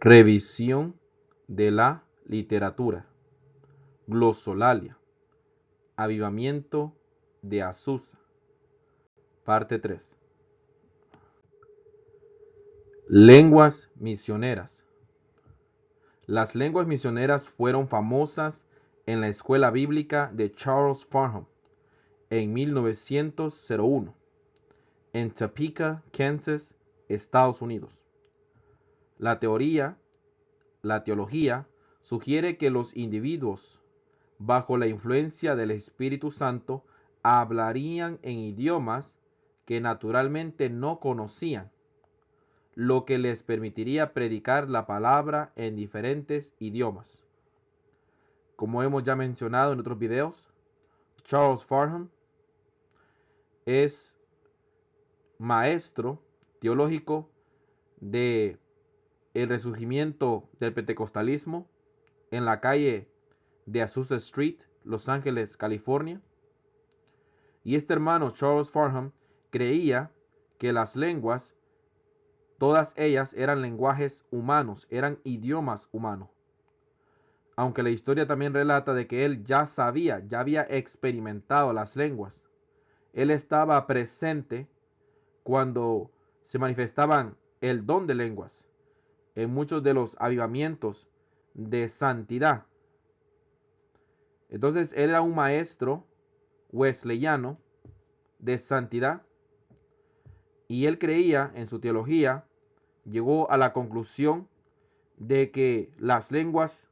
Revisión de la literatura. Glosolalia. Avivamiento de Azusa. Parte 3. Lenguas misioneras. Las lenguas misioneras fueron famosas en la escuela bíblica de Charles Parham en 1901 en Topeka, Kansas, Estados Unidos. La teología sugiere que los individuos bajo la influencia del Espíritu Santo hablarían en idiomas que naturalmente no conocían, lo que les permitiría predicar la palabra en diferentes idiomas. Como hemos ya mencionado en otros videos, Charles Parham es maestro teológico de el resurgimiento del pentecostalismo en la calle de Azusa Street, Los Ángeles, California. Y este hermano Charles Parham creía que las lenguas, todas ellas eran lenguajes humanos, eran idiomas humanos. Aunque la historia también relata de que él ya había experimentado las lenguas. Él estaba presente cuando se manifestaban el don de lenguas en muchos de los avivamientos de santidad. Entonces él era un maestro wesleyano de santidad y él creía en su teología, llegó a la conclusión de que las lenguas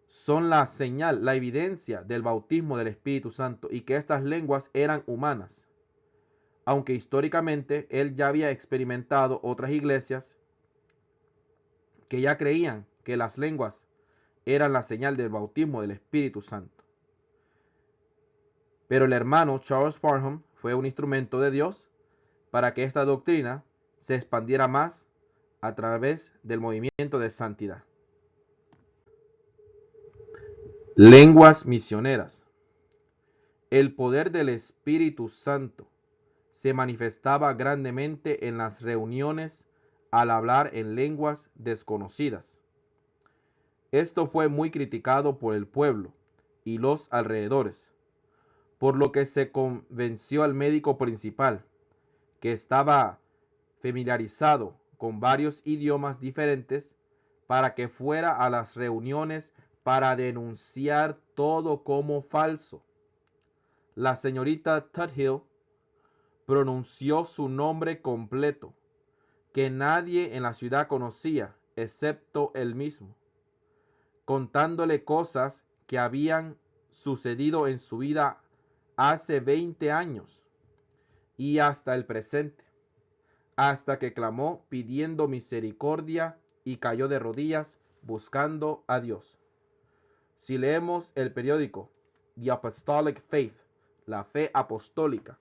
son la señal, la evidencia del bautismo del Espíritu Santo y que estas lenguas eran humanas. Aunque históricamente él ya había experimentado otras iglesias que ya creían que las lenguas eran la señal del bautismo del Espíritu Santo. Pero el hermano Charles Parham fue un instrumento de Dios para que esta doctrina se expandiera más a través del movimiento de santidad. Lenguas misioneras. El poder del Espíritu Santo se manifestaba grandemente en las reuniones al hablar en lenguas desconocidas. Esto fue muy criticado por el pueblo y los alrededores, por lo que se convenció al médico principal, que estaba familiarizado con varios idiomas diferentes, para que fuera a las reuniones para denunciar todo como falso. La señorita Tuthill pronunció su nombre completo, que nadie en la ciudad conocía, excepto él mismo, contándole cosas que habían sucedido en su vida hace 20 años y hasta el presente, hasta que clamó pidiendo misericordia y cayó de rodillas buscando a Dios. Si leemos el periódico The Apostolic Faith, la fe apostólica,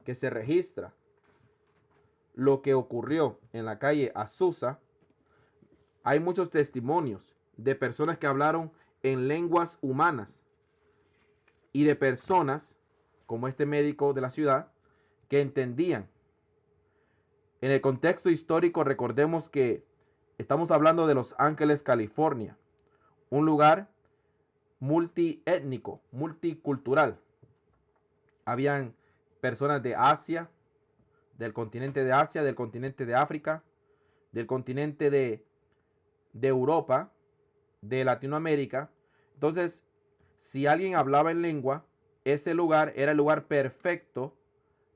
que se registra lo que ocurrió en la calle Azusa, hay muchos testimonios de personas que hablaron en lenguas humanas y de personas, como este médico de la ciudad, que entendían. En el contexto histórico, recordemos que estamos hablando de Los Ángeles, California, un lugar multiétnico, multicultural. Habían personas de Asia, del continente de Asia, del continente de África, del continente de Europa, de Latinoamérica. Entonces, si alguien hablaba en lengua, ese lugar era el lugar perfecto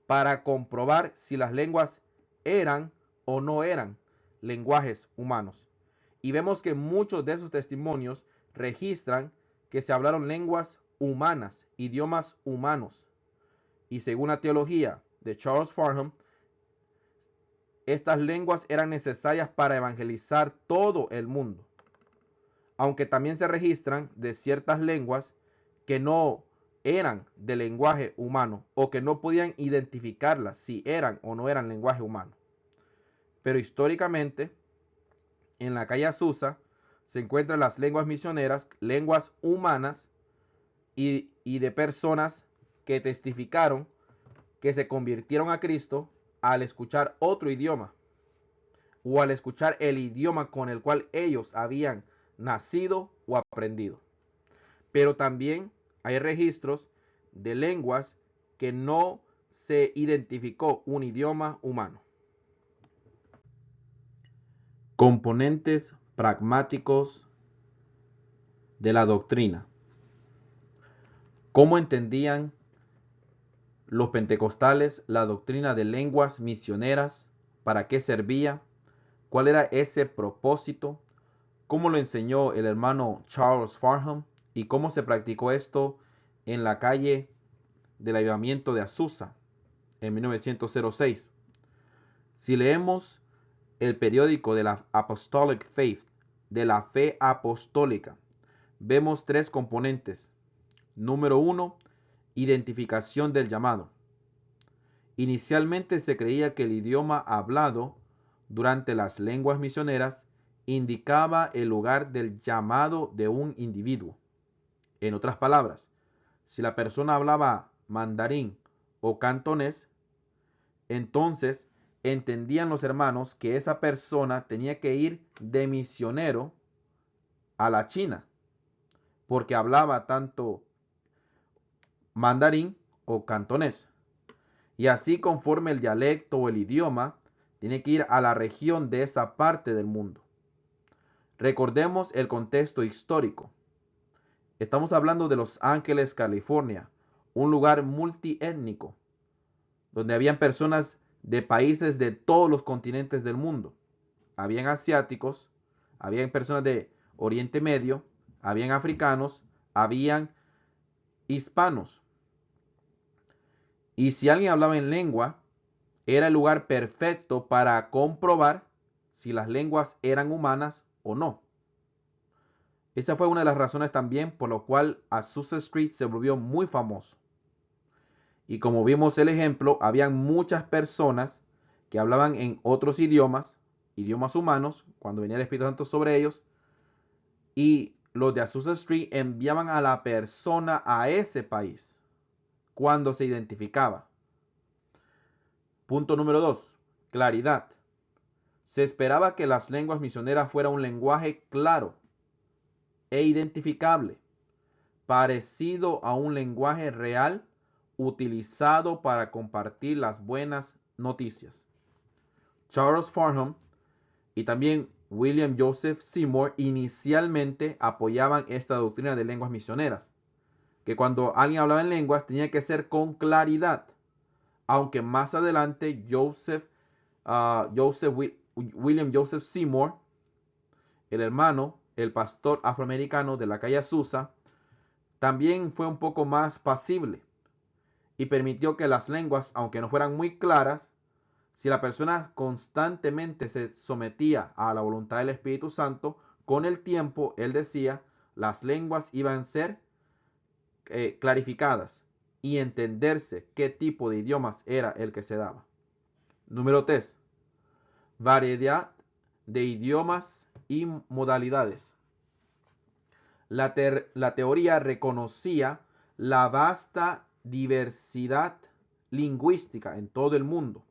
para comprobar si las lenguas eran o no eran lenguajes humanos. Y vemos que muchos de esos testimonios registran que se hablaron lenguas humanas, idiomas humanos. Y según la teología de Charles Parham, estas lenguas eran necesarias para evangelizar todo el mundo. Aunque también se registran de ciertas lenguas que no eran de lenguaje humano o que no podían identificarlas si eran o no eran lenguaje humano. Pero históricamente, en la calle Azusa se encuentran las lenguas misioneras, lenguas humanas y de personas que testificaron que se convirtieron a Cristo al escuchar otro idioma, o al escuchar el idioma con el cual ellos habían nacido o aprendido. Pero también hay registros de lenguas que no se identificó un idioma humano. Componentes pragmáticos de la doctrina. ¿Cómo entendían los pentecostales la doctrina de lenguas misioneras? ¿Para qué servía? ¿Cuál era ese propósito? ¿Cómo lo enseñó el hermano Charles Farnham? ¿Y cómo se practicó esto en la calle del avivamiento de Azusa en 1906? Si leemos el periódico de la Apostolic Faith, de la fe apostólica, vemos tres componentes. Número 1, identificación del llamado. Inicialmente se creía que el idioma hablado durante las lenguas misioneras indicaba el lugar del llamado de un individuo. En otras palabras, si la persona hablaba mandarín o cantonés, entonces entendían los hermanos que esa persona tenía que ir de misionero a la China, porque hablaba tanto mandarín o cantonés. Y así conforme el dialecto o el idioma, tiene que ir a la región de esa parte del mundo. Recordemos el contexto histórico. Estamos hablando de Los Ángeles, California, un lugar multiétnico, donde habían personas de países de todos los continentes del mundo. Habían asiáticos, habían personas de Oriente Medio, habían africanos, habían hispanos. Y si alguien hablaba en lengua, era el lugar perfecto para comprobar si las lenguas eran humanas o no. Esa fue una de las razones también por lo cual Azusa Street se volvió muy famoso. Y como vimos el ejemplo, habían muchas personas que hablaban en otros idiomas, idiomas humanos, cuando venía el Espíritu Santo sobre ellos, y los de Azusa Street enviaban a la persona a ese país cuando se identificaba. Punto número 2. Claridad. Se esperaba que las lenguas misioneras fueran un lenguaje claro e identificable, parecido a un lenguaje real utilizado para compartir las buenas noticias. Charles Farnham y también William Joseph Seymour inicialmente apoyaban esta doctrina de lenguas misioneras, que cuando alguien hablaba en lenguas tenía que ser con claridad, aunque más adelante William Joseph Seymour, el hermano, el pastor afroamericano de la calle Azusa, también fue un poco más pasible y permitió que las lenguas, aunque no fueran muy claras, si la persona constantemente se sometía a la voluntad del Espíritu Santo, con el tiempo, él decía, las lenguas iban a ser clarificadas y entenderse qué tipo de idiomas era el que se daba. Número 3. Variedad de idiomas y modalidades. La teoría reconocía la vasta diversidad lingüística en todo el mundo,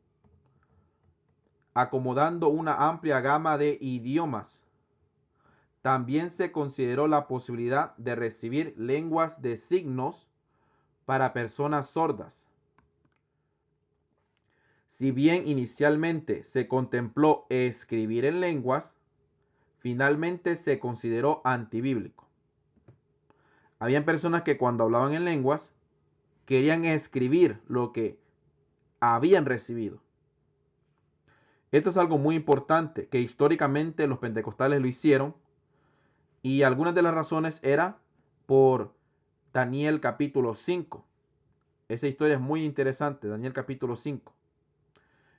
acomodando una amplia gama de idiomas. También se consideró la posibilidad de recibir lenguas de signos para personas sordas. Si bien inicialmente se contempló escribir en lenguas, finalmente se consideró antibíblico. Habían personas que cuando hablaban en lenguas querían escribir lo que habían recibido. Esto es algo muy importante, que históricamente los pentecostales lo hicieron, y algunas de las razones era por Daniel capítulo 5. Esa historia es muy interesante, Daniel capítulo 5.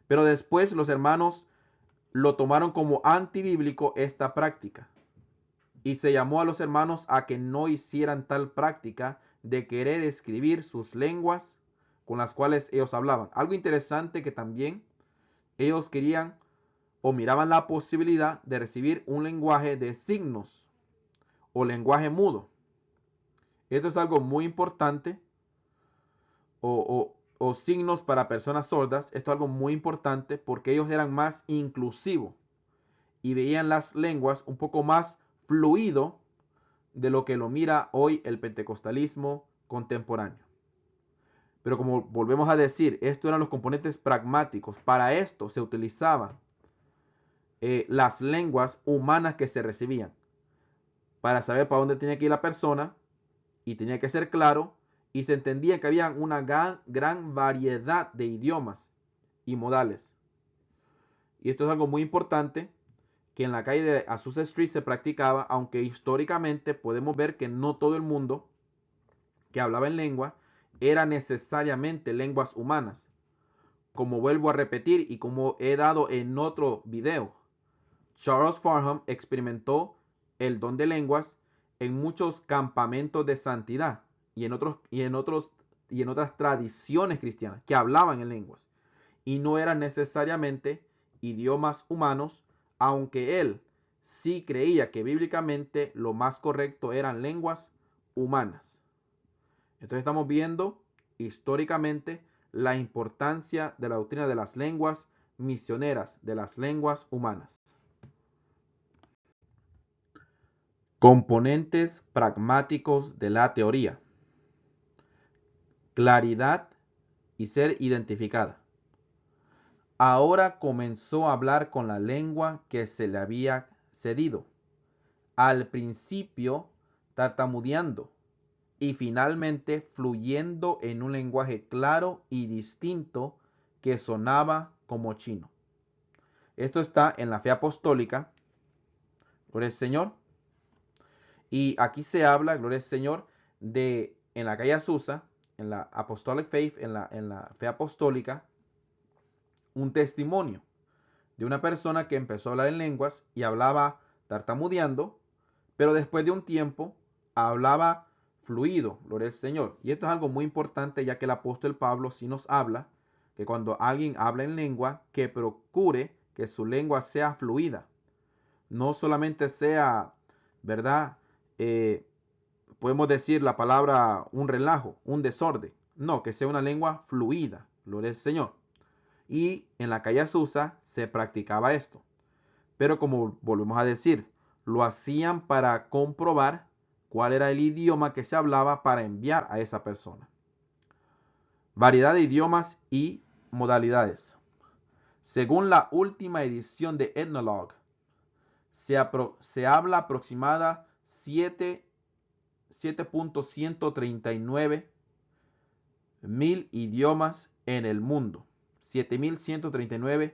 Pero después los hermanos lo tomaron como antibíblico esta práctica, y se llamó a los hermanos a que no hicieran tal práctica de querer escribir sus lenguas con las cuales ellos hablaban. Algo interesante que también ellos querían o miraban la posibilidad de recibir un lenguaje de signos o lenguaje mudo. Esto es algo muy importante, o signos para personas sordas. Esto es algo muy importante porque ellos eran más inclusivos. y veían las lenguas un poco más fluido de lo que lo mira hoy el pentecostalismo contemporáneo. Pero como volvemos a decir, estos eran los componentes pragmáticos. Para esto se utilizaban las lenguas humanas que se recibían para saber para dónde tenía que ir la persona, y tenía que ser claro, y se entendía que había una gran variedad de idiomas y modales. Y esto es algo muy importante que en la calle de Azusa Street se practicaba, aunque históricamente podemos ver que no todo el mundo que hablaba en lengua era necesariamente lenguas humanas. Como vuelvo a repetir y como he dado en otro video, Charles Parham experimentó el don de lenguas en muchos campamentos de santidad y en otras tradiciones cristianas que hablaban en lenguas y no eran necesariamente idiomas humanos, aunque él sí creía que bíblicamente lo más correcto eran lenguas humanas. Entonces estamos viendo históricamente la importancia de la doctrina de las lenguas misioneras, de las lenguas humanas. Componentes pragmáticos de la teoría. Claridad y ser identificada. Ahora comenzó a hablar con la lengua que se le había cedido. Al principio tartamudeando y finalmente fluyendo en un lenguaje claro y distinto que sonaba como chino. Esto está en la fe apostólica. Gloria al Señor. Y aquí se habla, gloria al Señor, de en la calle Azusa, en la Apostolic Faith, en la fe apostólica, un testimonio de una persona que empezó a hablar en lenguas y hablaba tartamudeando, pero después de un tiempo hablaba fluido, gloria al Señor. Y esto es algo muy importante, ya que el apóstol Pablo sí nos habla que cuando alguien habla en lengua, que procure que su lengua sea fluida. No solamente sea, ¿verdad? Podemos decir la palabra un relajo, un desorden. No, que sea una lengua fluida, gloria al Señor. Y en la calle Azusa se practicaba esto. Pero como volvemos a decir, lo hacían para comprobar cuál era el idioma que se hablaba para enviar a esa persona. Variedad de idiomas y modalidades. Según la última edición de Ethnologue, se habla aproximada 7.139 mil idiomas en el mundo. 7.139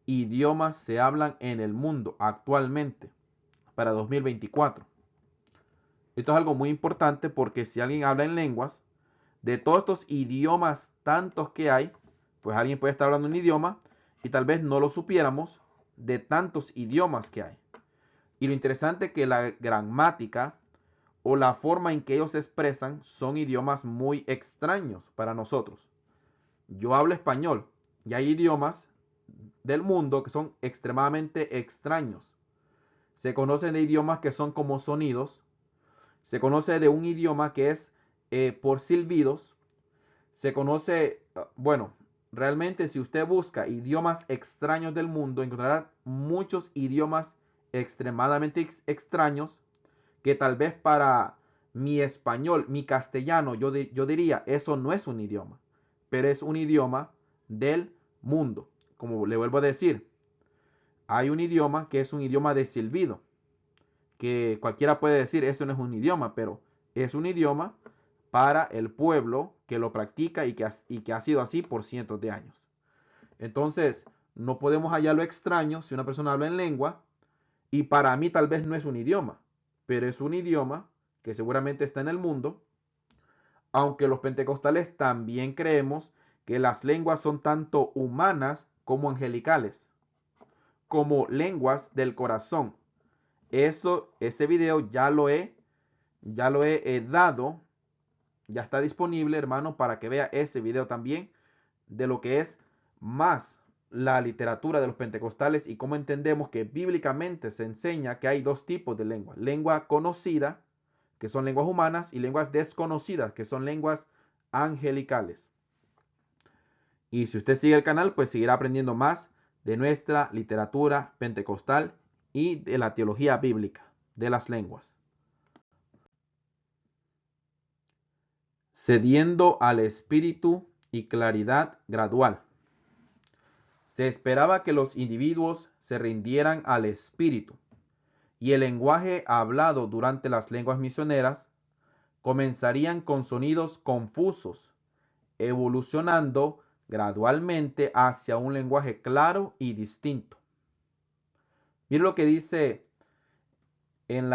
idiomas se hablan en el mundo actualmente para 2024. Esto es algo muy importante porque si alguien habla en lenguas, de todos estos idiomas tantos que hay, pues alguien puede estar hablando un idioma y tal vez no lo supiéramos de tantos idiomas que hay. Y lo interesante es que la gramática o la forma en que ellos se expresan son idiomas muy extraños para nosotros. Yo hablo español y hay idiomas del mundo que son extremadamente extraños. Se conocen de idiomas que son como sonidos. Se conoce de un idioma que es por silbidos. Se conoce, bueno, realmente si usted busca idiomas extraños del mundo, encontrará muchos idiomas extremadamente extraños que tal vez para mi español, mi castellano, yo diría, eso no es un idioma, pero es un idioma del mundo. Como le vuelvo a decir, hay un idioma que es un idioma de silbido, que cualquiera puede decir, eso no es un idioma, pero es un idioma para el pueblo que lo practica y que ha sido así por cientos de años. Entonces, no podemos hallar lo extraño si una persona habla en lengua y para mí tal vez no es un idioma, pero es un idioma que seguramente está en el mundo, aunque los pentecostales también creemos que las lenguas son tanto humanas como angelicales, como lenguas del corazón. Ese video ya lo he dado, ya está disponible, hermano, para que vea ese video también de lo que es más la literatura de los pentecostales y cómo entendemos que bíblicamente se enseña que hay dos tipos de lengua. Lengua conocida, que son lenguas humanas, y lenguas desconocidas, que son lenguas angelicales. Y si usted sigue el canal, pues seguirá aprendiendo más de nuestra literatura pentecostal y de la teología bíblica de las lenguas. Cediendo al espíritu y claridad gradual. Se esperaba que los individuos se rindieran al espíritu y el lenguaje hablado durante las lenguas misioneras comenzarían con sonidos confusos, evolucionando gradualmente hacia un lenguaje claro y distinto. Miren lo que dice en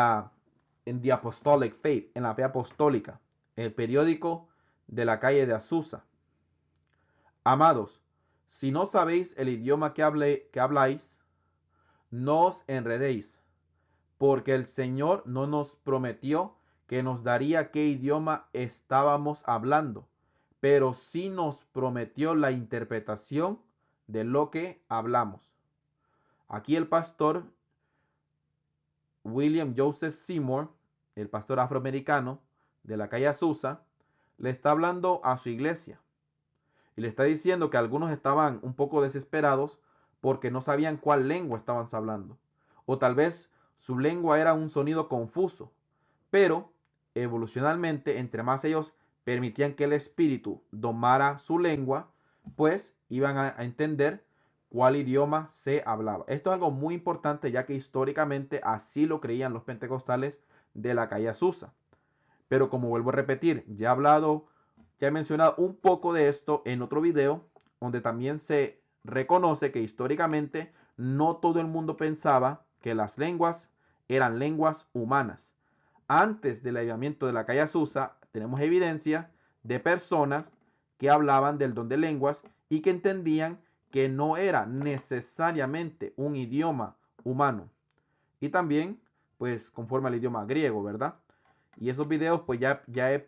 The Apostolic Faith, en la fe apostólica, el periódico de la calle de Azusa. Amados, si no sabéis el idioma que habláis, no os enredéis, porque el Señor no nos prometió que nos daría qué idioma estábamos hablando, pero sí nos prometió la interpretación de lo que hablamos. Aquí el pastor William Joseph Seymour, el pastor afroamericano de la calle Azusa, le está hablando a su iglesia y le está diciendo que algunos estaban un poco desesperados porque no sabían cuál lengua estaban hablando, o tal vez su lengua era un sonido confuso, pero evolucionalmente, entre más ellos permitían que el espíritu domara su lengua, pues iban a entender cuál idioma se hablaba. Esto es algo muy importante, ya que históricamente así lo creían los pentecostales de la calle Azusa. Pero como vuelvo a repetir, ya he mencionado un poco de esto en otro video, donde también se reconoce que históricamente no todo el mundo pensaba que las lenguas eran lenguas humanas. Antes del avivamiento de la calle Azusa, tenemos evidencia de personas que hablaban del don de lenguas y que entendían que no era necesariamente un idioma humano. Y también, pues, conforme al idioma griego, ¿verdad? Y esos videos, pues, ya he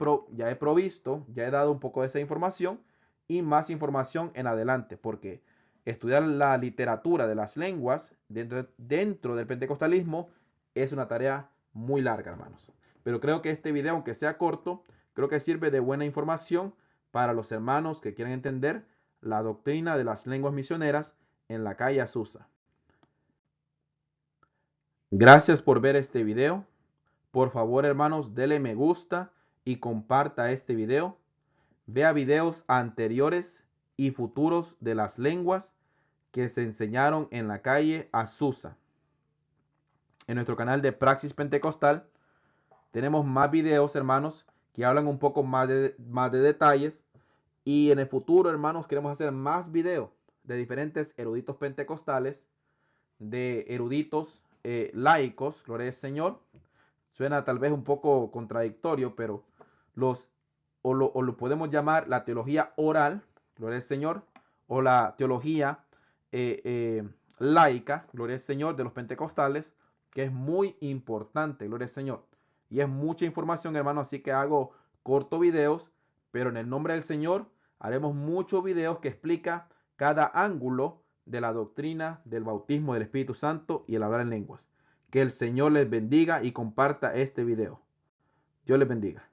provisto, ya he dado un poco de esa información y más información en adelante, porque estudiar la literatura de las lenguas dentro del pentecostalismo es una tarea muy larga, hermanos. Pero creo que este video, aunque sea corto, creo que sirve de buena información para los hermanos que quieren entender la doctrina de las lenguas misioneras en la calle Azusa. Gracias por ver este video. Por favor, hermanos, dele me gusta y comparta este video. Vea videos anteriores y futuros de las lenguas que se enseñaron en la calle Azusa. En nuestro canal de Praxis Pentecostal tenemos más videos, hermanos, que hablan un poco más de detalles. Y en el futuro, hermanos, queremos hacer más videos de diferentes eruditos pentecostales, de eruditos laicos, gloria al Señor. Suena tal vez un poco contradictorio, pero lo podemos llamar la teología oral, gloria al Señor, o la teología laica, gloria al Señor, de los pentecostales, que es muy importante, gloria al Señor. Y es mucha información, hermano, así que hago cortos videos, pero en el nombre del Señor haremos muchos videos que explica cada ángulo de la doctrina del bautismo del Espíritu Santo y el hablar en lenguas. Que el Señor les bendiga y comparta este video. Dios les bendiga.